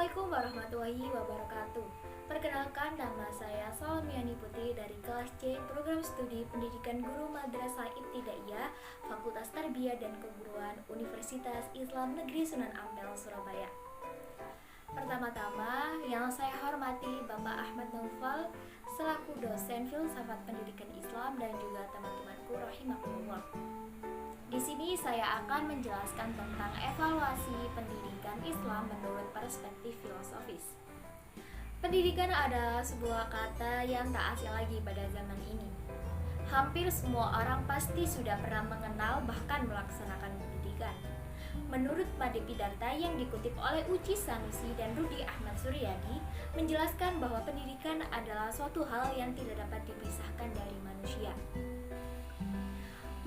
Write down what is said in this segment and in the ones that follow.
Assalamualaikum warahmatullahi wabarakatuh. Perkenalkan, nama saya Salmiani Putri dari kelas C Program Studi Pendidikan Guru Madrasah Ibtidaiyah Fakultas Tarbiyah dan Keguruan Universitas Islam Negeri Sunan Ampel, Surabaya. Pertama-tama, yang saya hormati Bapak Ahmad Naufal selaku dosen filsafat pendidikan Islam dan juga teman-temanku rahimakumullah. Di sini saya akan menjelaskan tentang evaluasi pendidikan Islam menurut perspektif filosofis. Pendidikan adalah sebuah kata yang tak asing lagi pada zaman ini. Hampir semua orang pasti sudah pernah mengenal bahkan melaksanakan pendidikan. Menurut Made Pidarta yang dikutip oleh Uci Sanusi dan Rudi Ahmad Suryadi, menjelaskan bahwa pendidikan adalah suatu hal yang tidak dapat dipisahkan dari manusia.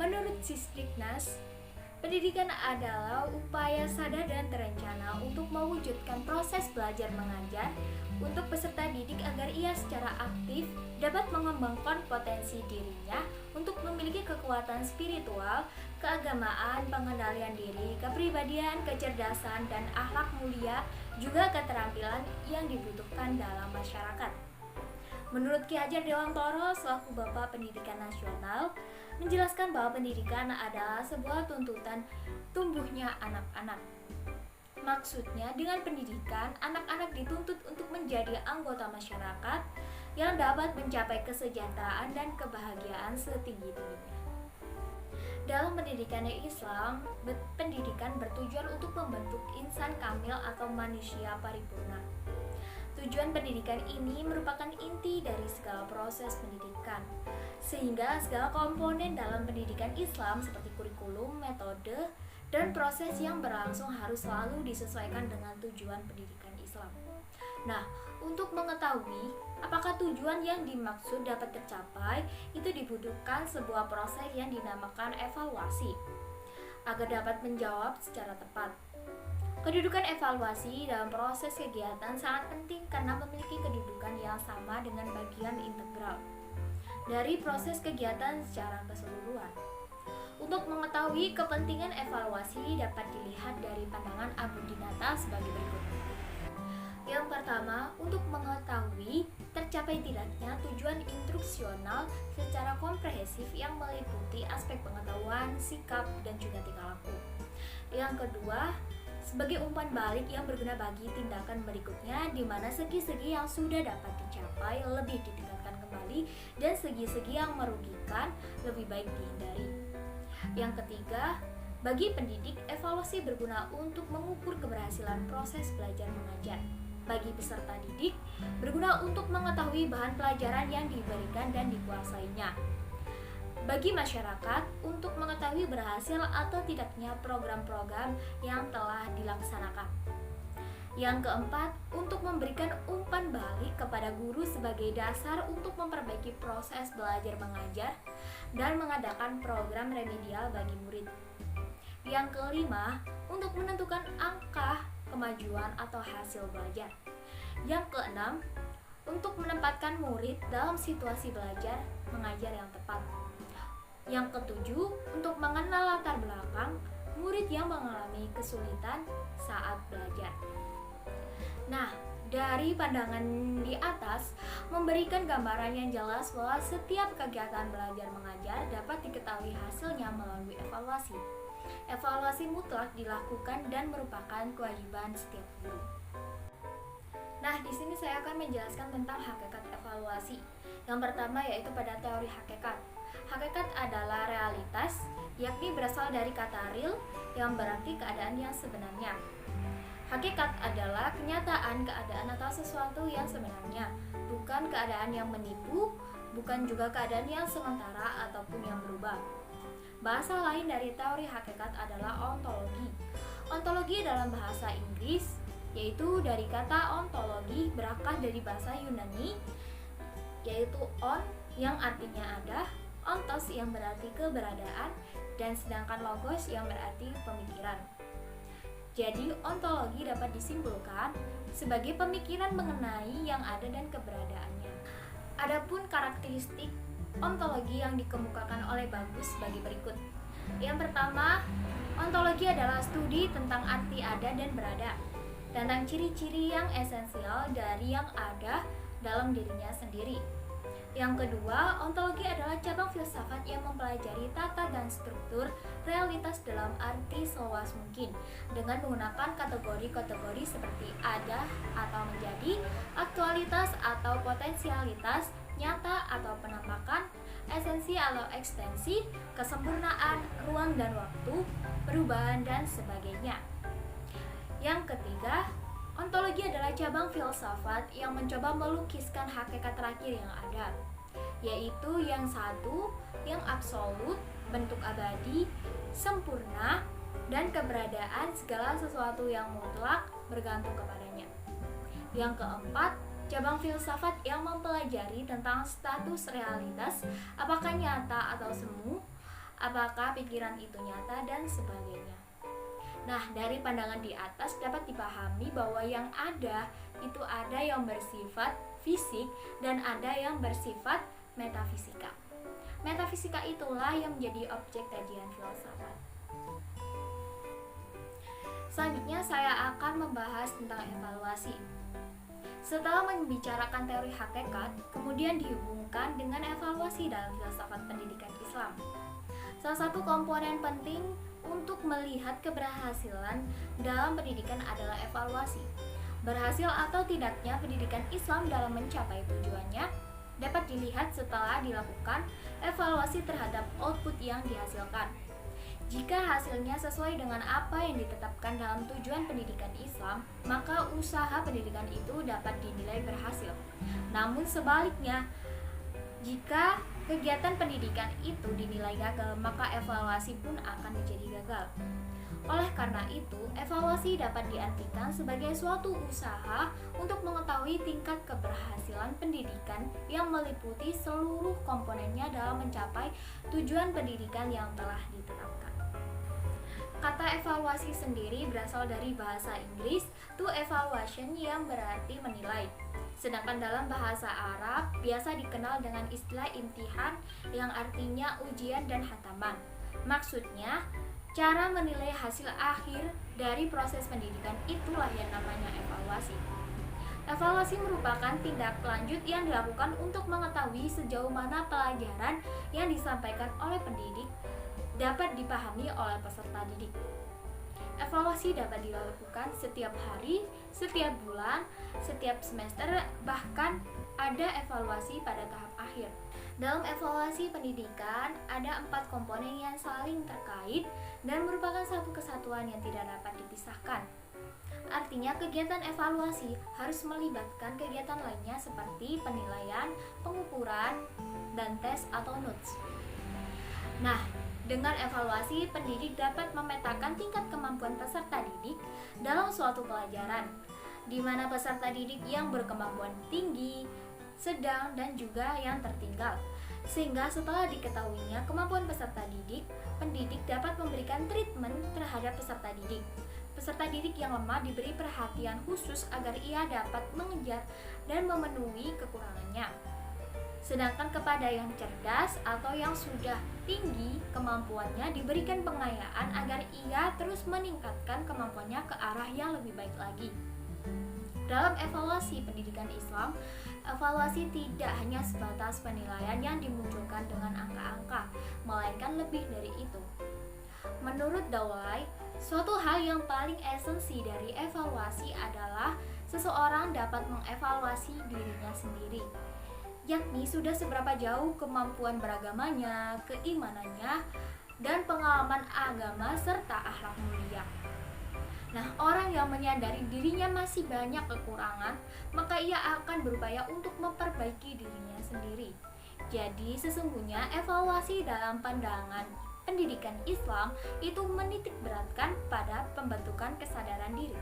Menurut Sisdiknas, pendidikan adalah upaya sadar dan terencana untuk mewujudkan proses belajar mengajar untuk peserta didik agar ia secara aktif dapat mengembangkan potensi dirinya untuk memiliki kekuatan spiritual, keagamaan, pengendalian diri, kepribadian, kecerdasan, dan akhlak mulia, juga keterampilan yang dibutuhkan dalam masyarakat. Menurut Ki Hajar Dewantoro selaku Bapak Pendidikan Nasional, menjelaskan bahwa pendidikan adalah sebuah tuntutan tumbuhnya anak-anak. Maksudnya, dengan pendidikan, anak-anak dituntut untuk menjadi anggota masyarakat yang dapat mencapai kesejahteraan dan kebahagiaan setinggi-tingginya. Dalam pendidikan Islam, pendidikan bertujuan untuk membentuk insan kamil atau manusia paripurna. Tujuan pendidikan ini merupakan inti dari segala proses pendidikan, sehingga segala komponen dalam pendidikan Islam seperti kurikulum, metode, dan proses yang berlangsung harus selalu disesuaikan dengan tujuan pendidikan Islam. Nah, untuk mengetahui apakah tujuan yang dimaksud dapat tercapai, itu dibutuhkan sebuah proses yang dinamakan evaluasi, agar dapat menjawab secara tepat. Kedudukan evaluasi dalam proses kegiatan sangat penting karena memiliki kedudukan yang sama dengan bagian integral dari proses kegiatan secara keseluruhan. Untuk mengetahui kepentingan evaluasi dapat dilihat dari pandangan Abu Dinata sebagai berikut. Yang pertama, untuk mengetahui tercapai tidaknya tujuan instruksional secara komprehensif yang meliputi aspek pengetahuan, sikap, dan juga tingkah laku. Yang kedua, sebagai umpan balik yang berguna bagi tindakan berikutnya, di mana segi-segi yang sudah dapat dicapai lebih ditingkatkan kembali dan segi-segi yang merugikan lebih baik dihindari. Yang ketiga, bagi pendidik, evaluasi berguna untuk mengukur keberhasilan proses belajar mengajar. Bagi peserta didik, berguna untuk mengetahui bahan pelajaran yang diberikan dan dikuasainya. Bagi masyarakat, untuk mengetahui berhasil atau tidaknya program-program yang telah dilaksanakan. Yang keempat, untuk memberikan umpan balik kepada guru sebagai dasar untuk memperbaiki proses belajar mengajar dan mengadakan program remedial bagi murid. Yang kelima, untuk menentukan angka kemajuan atau hasil belajar. Yang keenam, untuk menempatkan murid dalam situasi belajar mengajar yang tepat. Yang ketujuh, untuk mengenal latar belakang murid yang mengalami kesulitan saat belajar. Nah, dari pandangan di atas memberikan gambaran yang jelas bahwa setiap kegiatan belajar mengajar dapat diketahui hasilnya melalui evaluasi. Evaluasi mutlak dilakukan dan merupakan kewajiban setiap guru. Nah, di sini saya akan menjelaskan tentang hakikat evaluasi. Yang pertama yaitu pada teori hakikat. Hakikat adalah realitas, yakni berasal dari kata real yang berarti keadaan yang sebenarnya. Hakikat adalah kenyataan keadaan atau sesuatu yang sebenarnya, bukan keadaan yang menipu, bukan juga keadaan yang sementara ataupun yang berubah. Bahasa lain dari teori hakikat adalah ontologi. Ontologi dalam bahasa Inggris yaitu dari kata ontologi berakar dari bahasa Yunani yaitu on yang artinya ada, ontos yang berarti keberadaan, dan sedangkan logos yang berarti pemikiran. Jadi ontologi dapat disimpulkan sebagai pemikiran mengenai yang ada dan keberadaannya. Adapun karakteristik ontologi yang dikemukakan oleh Bagus sebagai berikut. Yang pertama, ontologi adalah studi tentang arti ada dan berada. tentang ciri-ciri yang esensial dari yang ada dalam dirinya sendiri. Yang kedua, ontologi adalah cabang filsafat yang mempelajari tata dan struktur realitas dalam arti seluas mungkin dengan menggunakan kategori-kategori seperti ada atau menjadi, aktualitas atau potensialitas, nyata atau penampakan, esensi atau ekstensi, kesempurnaan, ruang dan waktu, perubahan dan sebagainya. Yang ketiga, ontologi adalah cabang filsafat yang mencoba melukiskan hakikat terakhir yang ada, yaitu yang satu, yang absolut, bentuk abadi, sempurna, dan keberadaan segala sesuatu yang mutlak bergantung kepadanya. Yang keempat, cabang filsafat yang mempelajari tentang status realitas, apakah nyata atau semu, apakah pikiran itu nyata, dan sebagainya. Nah, dari pandangan di atas dapat dipahami bahwa yang ada itu ada yang bersifat fisik dan ada yang bersifat metafisika. Metafisika itulah yang menjadi objek kajian filsafat. Selanjutnya saya akan membahas tentang evaluasi. Setelah membicarakan teori hakikat, kemudian dihubungkan dengan evaluasi dalam filsafat pendidikan Islam. Salah satu komponen penting untuk melihat keberhasilan dalam pendidikan adalah evaluasi. Berhasil atau tidaknya pendidikan Islam dalam mencapai tujuannya dapat dilihat setelah dilakukan evaluasi terhadap output yang dihasilkan. Jika hasilnya sesuai dengan apa yang ditetapkan dalam tujuan pendidikan Islam, maka usaha pendidikan itu dapat dinilai berhasil. Namun sebaliknya, jika kegiatan pendidikan itu dinilai gagal, maka evaluasi pun akan menjadi gagal. Oleh karena itu, evaluasi dapat diartikan sebagai suatu usaha untuk mengetahui tingkat keberhasilan pendidikan yang meliputi seluruh komponennya dalam mencapai tujuan pendidikan yang telah ditetapkan. Kata evaluasi sendiri berasal dari bahasa Inggris to evaluation yang berarti menilai. Sedangkan dalam bahasa Arab biasa dikenal dengan istilah imtihan yang artinya ujian dan hataman. Maksudnya, cara menilai hasil akhir dari proses pendidikan itulah yang namanya evaluasi. Evaluasi merupakan tindak lanjut yang dilakukan untuk mengetahui sejauh mana pelajaran yang disampaikan oleh pendidik dapat dipahami oleh peserta didik. Evaluasi dapat dilakukan setiap hari, setiap bulan, setiap semester, bahkan ada evaluasi pada tahap akhir. Dalam evaluasi pendidikan, ada 4 komponen yang saling terkait dan merupakan satu kesatuan yang tidak dapat dipisahkan. Artinya, kegiatan evaluasi harus melibatkan kegiatan lainnya seperti penilaian, pengukuran, dan tes atau notes. Nah, dengan evaluasi, pendidik dapat memetakan tingkat kemampuan peserta didik dalam suatu pelajaran, di mana peserta didik yang berkemampuan tinggi, sedang, dan juga yang tertinggal. Sehingga setelah diketahuinya kemampuan peserta didik, pendidik dapat memberikan treatment terhadap peserta didik. Peserta didik yang lemah diberi perhatian khusus agar ia dapat mengejar dan memenuhi kekurangannya. Sedangkan kepada yang cerdas atau yang sudah tinggi kemampuannya diberikan pengayaan agar ia terus meningkatkan kemampuannya ke arah yang lebih baik lagi. Dalam evaluasi pendidikan Islam, evaluasi tidak hanya sebatas penilaian yang dimunculkan dengan angka-angka, melainkan lebih dari itu. Menurut Dawlai, suatu hal yang paling esensi dari evaluasi adalah seseorang dapat mengevaluasi dirinya sendiri, yakni sudah seberapa jauh kemampuan beragamanya, keimanannya, dan pengalaman agama serta akhlak mulia. Nah, orang yang menyadari dirinya masih banyak kekurangan, maka ia akan berupaya untuk memperbaiki dirinya sendiri. Jadi, sesungguhnya evaluasi dalam pandangan pendidikan Islam itu menitik beratkan pada pembentukan kesadaran diri.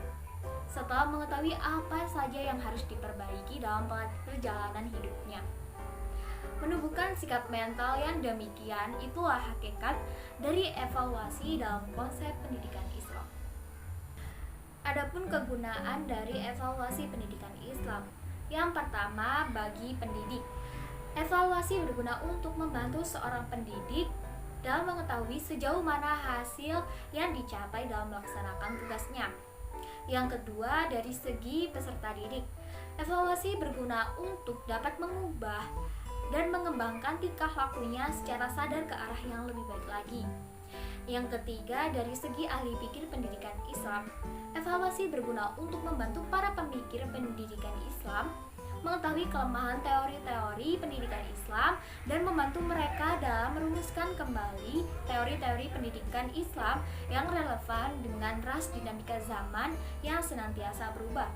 Setelah mengetahui apa saja yang harus diperbaiki dalam perjalanan hidupnya. Menumbuhkan sikap mental yang demikian itulah hakikat dari evaluasi dalam konsep pendidikan Islam. Adapun kegunaan dari evaluasi pendidikan Islam. Yang pertama, bagi pendidik. Evaluasi berguna untuk membantu seorang pendidik dalam mengetahui sejauh mana hasil yang dicapai dalam melaksanakan tugasnya. Yang kedua, dari segi peserta didik, evaluasi berguna untuk dapat mengubah dan mengembangkan tingkah lakunya secara sadar ke arah yang lebih baik lagi. Yang ketiga, dari segi ahli pikir pendidikan Islam, evaluasi berguna untuk membantu para pemikir pendidikan Islam mengetahui kelemahan teori-teori pendidikan Islam dan membantu mereka dalam merumuskan kembali teori-teori pendidikan Islam yang relevan dengan ras dinamika zaman yang senantiasa berubah.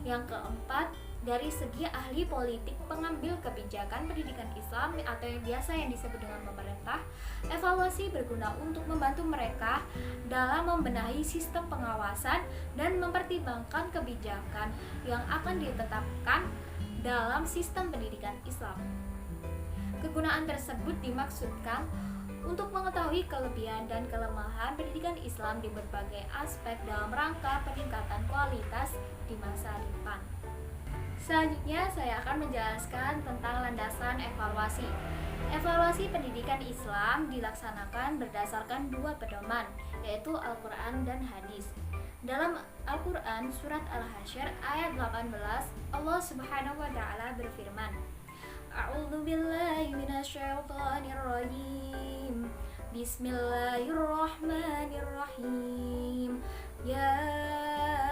Yang keempat, dari segi ahli politik pengambil kebijakan pendidikan Islam atau yang biasa yang disebut dengan pemerintah, evaluasi berguna untuk membantu mereka dalam membenahi sistem pengawasan dan mempertimbangkan kebijakan yang akan ditetapkan dalam sistem pendidikan Islam. Kegunaan tersebut dimaksudkan untuk mengetahui kelebihan dan kelemahan pendidikan Islam di berbagai aspek dalam rangka peningkatan kualitas di masa depan. Selanjutnya saya akan menjelaskan tentang landasan evaluasi. Evaluasi pendidikan Islam dilaksanakan berdasarkan dua pedoman, yaitu Al-Quran dan Hadis. Dalam Al-Quran surat Al-Hasyr ayat 18, Allah Subhanahu wa taala berfirman, A'udzu billahi minasyaitonir rajim. Bismillahirrahmanirrahim. Ya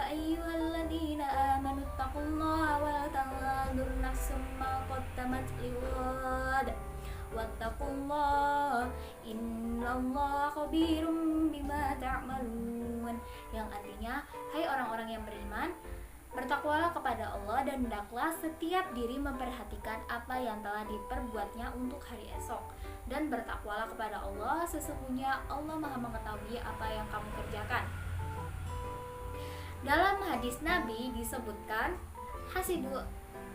ayyuhalladzina amanu taqullaha wa tanzur nafsum ma qaddamat lighad. Wattaqullaha innallaha khabirum bima ta'malun. Yang artinya, hai orang-orang yang beriman, bertakwalah kepada Allah dan hendaklah setiap diri memperhatikan apa yang telah diperbuatnya untuk hari esok. Dan bertakwalah kepada Allah, sesungguhnya Allah Maha mengetahui apa yang kamu kerjakan. Dalam hadis Nabi disebutkan hasibu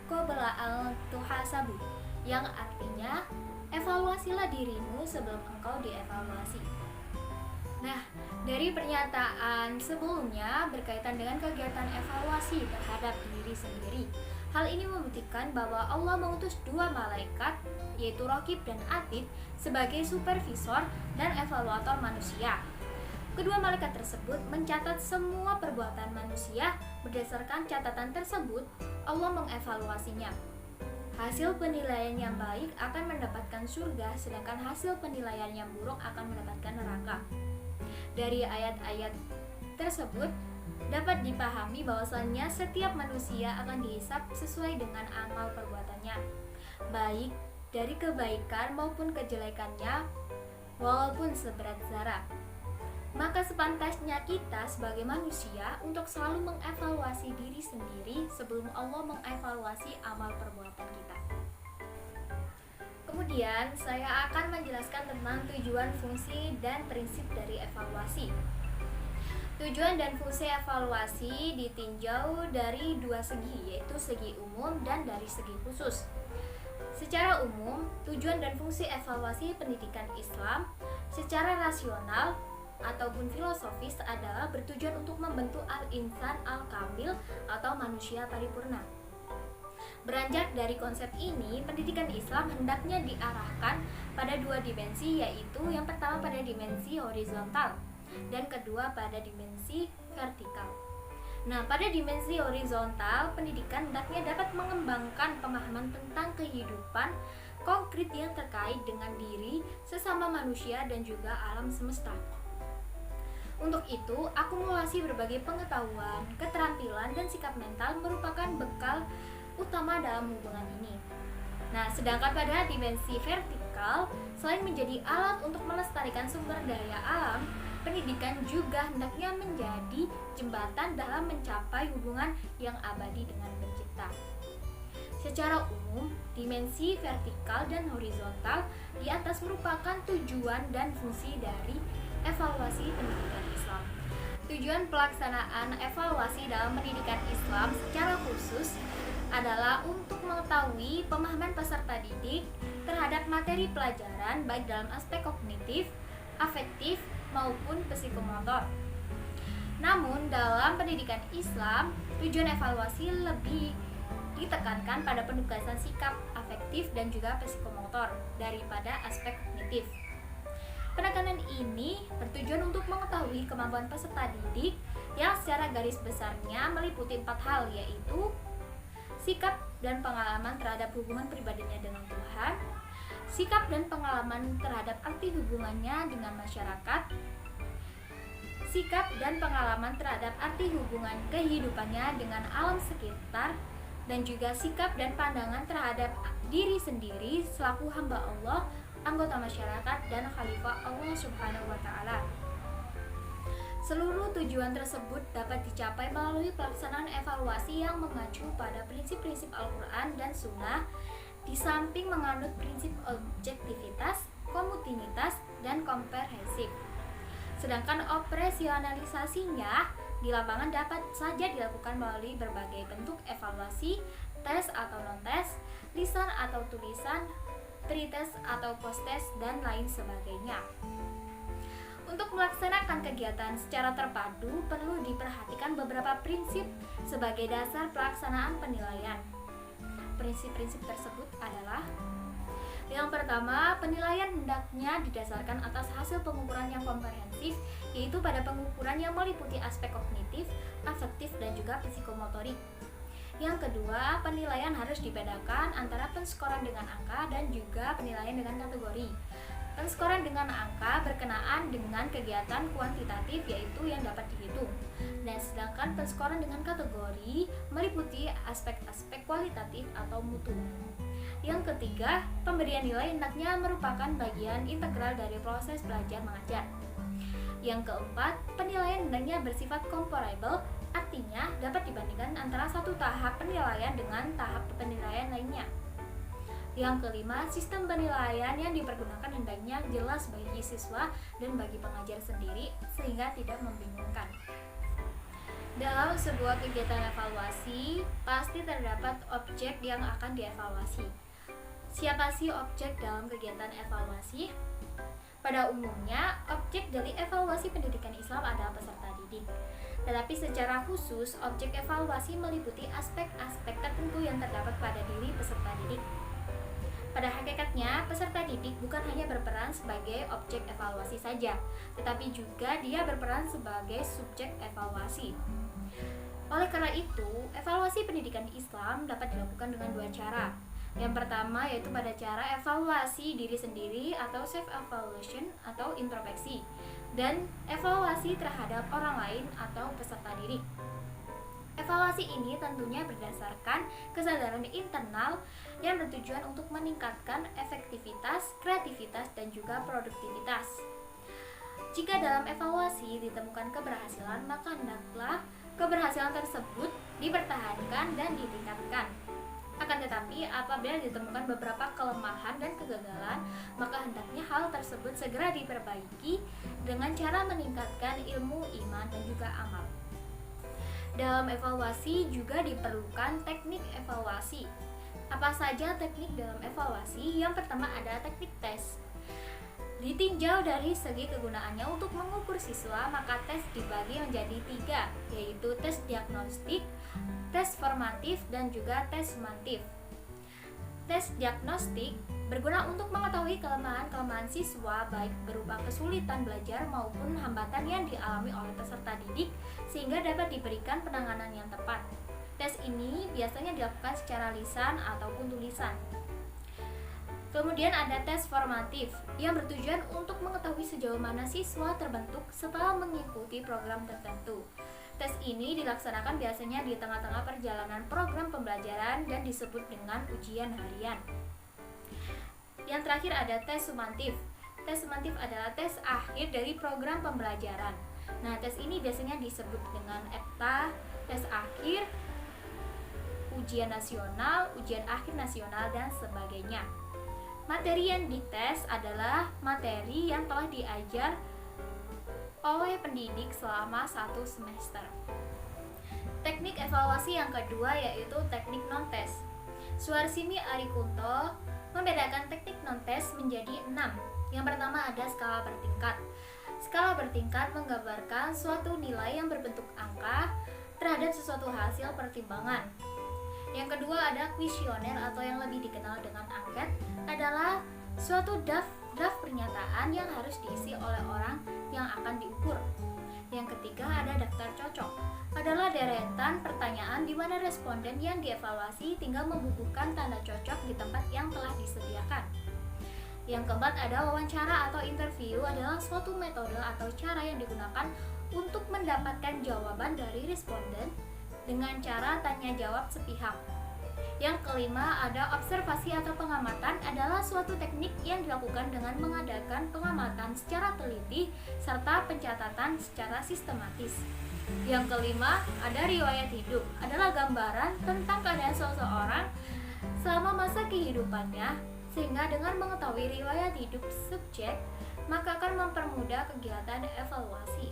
qabla an tuhasabu, yang artinya evaluasilah dirimu sebelum engkau dievaluasi. Nah, dari pernyataan sebelumnya berkaitan dengan kegiatan evaluasi terhadap diri sendiri, hal ini membuktikan bahwa Allah mengutus dua malaikat, yaitu Raqib dan Atid, sebagai supervisor dan evaluator manusia. Kedua malaikat tersebut mencatat semua perbuatan manusia. Berdasarkan catatan tersebut, Allah mengevaluasinya. Hasil penilaian yang baik akan mendapatkan surga, sedangkan hasil penilaian yang buruk akan mendapatkan neraka. Dari ayat-ayat tersebut dapat dipahami bahwasannya setiap manusia akan dihisab sesuai dengan amal perbuatannya, baik dari kebaikan maupun kejelekannya, walaupun seberat zarah. Maka sepantasnya kita sebagai manusia untuk selalu mengevaluasi diri sendiri sebelum Allah mengevaluasi amal perbuatan kita. Kemudian saya akan menjelaskan tentang tujuan, fungsi, dan prinsip dari evaluasi. Tujuan dan fungsi evaluasi ditinjau dari dua segi, yaitu segi umum dan dari segi khusus. Secara umum, tujuan dan fungsi evaluasi pendidikan Islam secara rasional ataupun filosofis adalah bertujuan untuk membentuk al-insan al-kamil atau manusia paripurna. Beranjak dari konsep ini, pendidikan Islam hendaknya diarahkan pada dua dimensi, yaitu yang pertama pada dimensi horizontal dan kedua pada dimensi vertikal. Nah, pada dimensi horizontal, pendidikan hendaknya dapat mengembangkan pemahaman tentang kehidupan konkret yang terkait dengan diri, sesama manusia, dan juga alam semesta. Untuk itu, akumulasi berbagai pengetahuan, keterampilan, dan sikap mental merupakan bekal utama dalam hubungan ini. Nah, sedangkan pada dimensi vertikal, selain menjadi alat untuk melestarikan sumber daya alam, pendidikan juga hendaknya menjadi jembatan dalam mencapai hubungan yang abadi dengan Pencipta. Secara umum, dimensi vertikal dan horizontal di atas merupakan tujuan dan fungsi dari evaluasi pendidikan Islam. Tujuan pelaksanaan evaluasi dalam pendidikan Islam secara khusus adalah untuk mengetahui pemahaman peserta didik terhadap materi pelajaran baik dalam aspek kognitif, afektif, maupun psikomotor. Namun dalam pendidikan Islam, tujuan evaluasi lebih ditekankan pada penugasan sikap afektif dan juga psikomotor daripada aspek kognitif. Penekanan ini bertujuan untuk mengetahui kemampuan peserta didik yang secara garis besarnya meliputi 4 hal, yaitu sikap dan pengalaman terhadap hubungan pribadinya dengan Tuhan, sikap dan pengalaman terhadap arti hubungannya dengan masyarakat, sikap dan pengalaman terhadap arti hubungan kehidupannya dengan alam sekitar, dan juga sikap dan pandangan terhadap diri sendiri selaku hamba Allah, anggota masyarakat, dan khalifah Allah Subhanahu wa Ta'ala. Seluruh tujuan tersebut dapat dicapai melalui pelaksanaan evaluasi yang mengacu pada prinsip-prinsip Al-Quran dan Sunnah, di samping menganut prinsip objektivitas, komutinitas, dan komprehensif. Sedangkan operasionalisasinya di lapangan dapat saja dilakukan melalui berbagai bentuk evaluasi, tes atau non-tes, lisan atau tulisan, pretest atau post-test, dan lain sebagainya. Untuk melaksanakan kegiatan secara terpadu, perlu diperhatikan beberapa prinsip sebagai dasar pelaksanaan penilaian. Prinsip-prinsip tersebut adalah: yang pertama, penilaian hendaknya didasarkan atas hasil pengukuran yang komprehensif, yaitu pada pengukuran yang meliputi aspek kognitif, afektif, dan juga psikomotorik. Yang kedua, penilaian harus dibedakan antara penskoran dengan angka dan juga penilaian dengan kategori. Penskoran dengan angka berkenaan dengan kegiatan kuantitatif, yaitu yang dapat dihitung. Dan sedangkan penskoran dengan kategori meliputi aspek-aspek kualitatif atau mutu. Yang ketiga, pemberian nilai hendaknya merupakan bagian integral dari proses belajar mengajar. Yang keempat, penilaian hendaknya bersifat comparable, artinya dapat dibandingkan antara satu tahap penilaian dengan tahap penilaian lainnya. Yang kelima, sistem penilaian yang dipergunakan hendaknya jelas bagi siswa dan bagi pengajar sendiri sehingga tidak membingungkan. Dalam sebuah kegiatan evaluasi, pasti terdapat objek yang akan dievaluasi. Siapa sih objek dalam kegiatan evaluasi? Pada umumnya, objek dari evaluasi pendidikan Islam adalah peserta didik. Tetapi secara khusus, objek evaluasi meliputi aspek-aspek tertentu yang terdapat pada diri peserta didik. Pada hakikatnya, peserta didik bukan hanya berperan sebagai objek evaluasi saja, tetapi juga dia berperan sebagai subjek evaluasi. Oleh karena itu, evaluasi pendidikan Islam dapat dilakukan dengan dua cara. Yang pertama yaitu pada cara evaluasi diri sendiri atau self-evaluation atau introspeksi, dan evaluasi terhadap orang lain atau peserta didik. Evaluasi ini tentunya berdasarkan kesadaran internal yang bertujuan untuk meningkatkan efektivitas, kreativitas, dan juga produktivitas. Jika dalam evaluasi ditemukan keberhasilan, maka hendaklah keberhasilan tersebut dipertahankan dan ditingkatkan. Akan tetapi, apabila ditemukan beberapa kelemahan dan kegagalan, maka hendaknya hal tersebut segera diperbaiki dengan cara meningkatkan ilmu, iman, dan juga amal. Dalam evaluasi juga diperlukan teknik evaluasi. Apa saja teknik dalam evaluasi? Yang pertama ada teknik tes. Ditinjau dari segi kegunaannya untuk mengukur siswa, maka tes dibagi menjadi 3, yaitu tes diagnostik, tes formatif, dan juga tes sumatif. Tes diagnostik berguna untuk mengetahui kelemahan-kelemahan siswa, baik berupa kesulitan belajar maupun hambatan yang dialami oleh peserta didik, sehingga dapat diberikan penanganan yang tepat. Tes ini biasanya dilakukan secara lisan ataupun tulisan. Kemudian ada tes formatif yang bertujuan untuk mengetahui sejauh mana siswa terbentuk setelah mengikuti program tertentu. Tes ini dilaksanakan biasanya di tengah-tengah perjalanan program pembelajaran dan disebut dengan ujian harian. Yang terakhir ada tes sumatif. Tes sumatif adalah tes akhir dari program pembelajaran. Nah, tes ini biasanya disebut dengan EPTA, tes akhir, ujian nasional, ujian akhir nasional, dan sebagainya. Materi yang dites adalah materi yang telah diajar oleh pendidik selama 1 semester. Teknik evaluasi yang kedua yaitu teknik non-tes. Suarsini Arikunto membedakan teknik non-tes menjadi 6. Yang pertama ada skala bertingkat. Skala bertingkat menggambarkan suatu nilai yang berbentuk angka terhadap sesuatu hasil pertimbangan. Yang kedua ada kuesioner atau yang lebih dikenal dengan angket, adalah suatu draft pernyataan yang harus diisi oleh orang yang akan diukur. Yang ketiga ada daftar cocok. Adalah deretan pertanyaan di mana responden yang dievaluasi tinggal membubuhkan tanda cocok di tempat yang telah disediakan. Yang keempat ada wawancara atau interview, adalah suatu metode atau cara yang digunakan untuk mendapatkan jawaban dari responden dengan cara tanya jawab sepihak. Yang kelima ada observasi atau pengamatan, adalah suatu teknik yang dilakukan dengan mengadakan pengamatan secara teliti serta pencatatan secara sistematis. Yang kelima ada riwayat hidup, adalah gambaran tentang keadaan seseorang selama masa kehidupannya, sehingga dengan mengetahui riwayat hidup subjek maka akan mempermudah kegiatan evaluasi.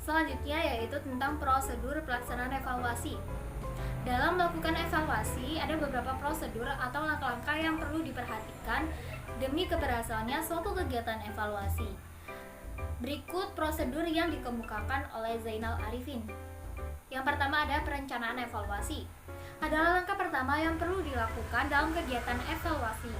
Selanjutnya yaitu tentang prosedur pelaksanaan evaluasi. Dalam melakukan evaluasi, ada beberapa prosedur atau langkah-langkah yang perlu diperhatikan demi keberhasilannya suatu kegiatan evaluasi. Berikut prosedur yang dikemukakan oleh Zainal Arifin. Yang pertama ada perencanaan evaluasi. Adalah langkah pertama yang perlu dilakukan dalam kegiatan evaluasi.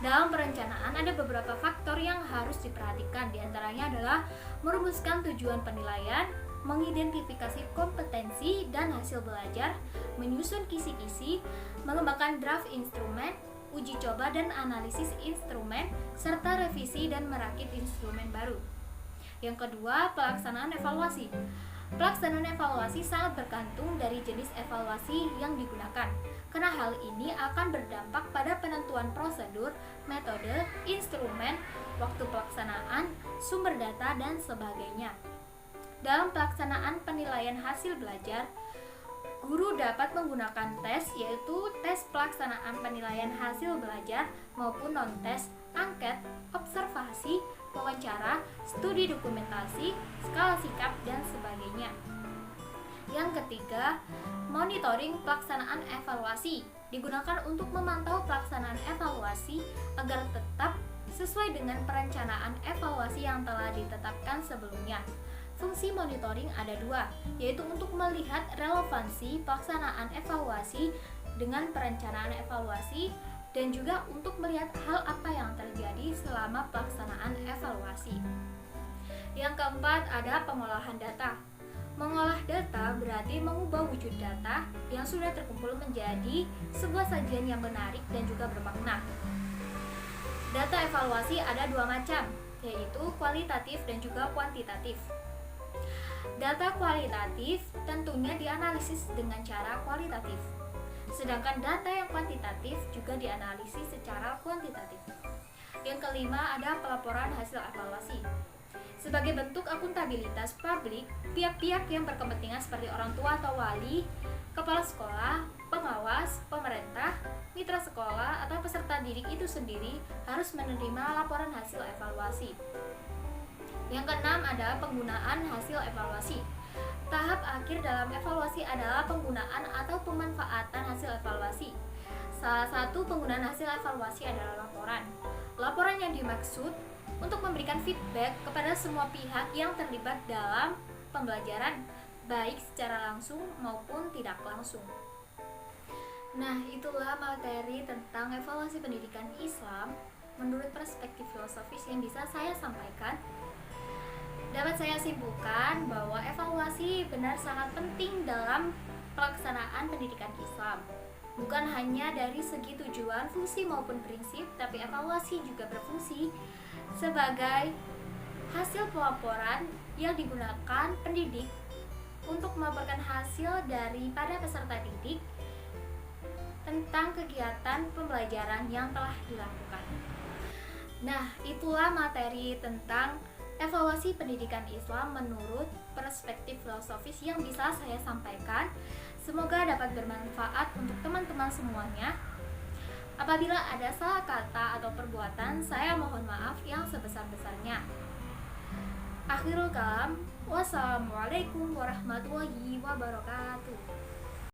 Dalam perencanaan ada beberapa faktor yang harus diperhatikan, diantaranya adalah merumuskan tujuan penilaian, mengidentifikasi kompetensi dan hasil belajar, menyusun kisi-kisi, mengembangkan draft instrumen, uji coba dan analisis instrumen, serta revisi dan merakit instrumen baru. Yang kedua, pelaksanaan evaluasi. Pelaksanaan evaluasi sangat bergantung dari jenis evaluasi yang digunakan, karena hal ini akan berdampak pada penentuan prosedur, metode, instrumen, waktu pelaksanaan, sumber data, dan sebagainya. Dalam pelaksanaan penilaian hasil belajar, guru dapat menggunakan tes, yaitu tes pelaksanaan penilaian hasil belajar maupun non-tes, angket, observasi, wawancara, studi dokumentasi, skala sikap, dan sebagainya. Yang ketiga, monitoring pelaksanaan evaluasi digunakan untuk memantau pelaksanaan evaluasi agar tetap sesuai dengan perencanaan evaluasi yang telah ditetapkan sebelumnya. Fungsi monitoring ada dua, yaitu untuk melihat relevansi pelaksanaan evaluasi dengan perencanaan evaluasi, dan juga untuk melihat hal apa yang terjadi selama pelaksanaan evaluasi. Yang keempat ada pengolahan data. Mengolah data berarti mengubah wujud data yang sudah terkumpul menjadi sebuah sajian yang menarik dan juga bermakna. Data evaluasi ada dua macam, yaitu kualitatif dan juga kuantitatif. Data kualitatif tentunya dianalisis dengan cara kualitatif, sedangkan data yang kuantitatif juga dianalisis secara kuantitatif. Yang kelima ada pelaporan hasil evaluasi. Sebagai bentuk akuntabilitas publik, pihak-pihak yang berkepentingan seperti orang tua atau wali, kepala sekolah, pengawas, pemerintah, mitra sekolah, atau peserta didik itu sendiri harus menerima laporan hasil evaluasi. Yang keenam ada penggunaan hasil evaluasi. Tahap akhir dalam evaluasi adalah penggunaan atau pemanfaatan hasil evaluasi. Salah satu penggunaan hasil evaluasi adalah laporan. Laporan yang dimaksud untuk memberikan feedback kepada semua pihak yang terlibat dalam pembelajaran, baik secara langsung maupun tidak langsung. Nah, itulah materi tentang evaluasi pendidikan Islam menurut perspektif filosofis yang bisa saya sampaikan. Dapat saya simpulkan bahwa evaluasi benar sangat penting dalam pelaksanaan pendidikan Islam. Bukan hanya dari segi tujuan, fungsi maupun prinsip, tapi evaluasi juga berfungsi sebagai hasil pelaporan yang digunakan pendidik untuk melaporkan hasil daripada peserta didik tentang kegiatan pembelajaran yang telah dilakukan. Nah, itulah materi tentang evaluasi pendidikan Islam menurut perspektif filosofis yang bisa saya sampaikan. Semoga dapat bermanfaat untuk teman-teman semuanya. Apabila ada salah kata atau perbuatan, saya mohon maaf yang sebesar-besarnya. Akhirul kalam, wassalamualaikum warahmatullahi wabarakatuh.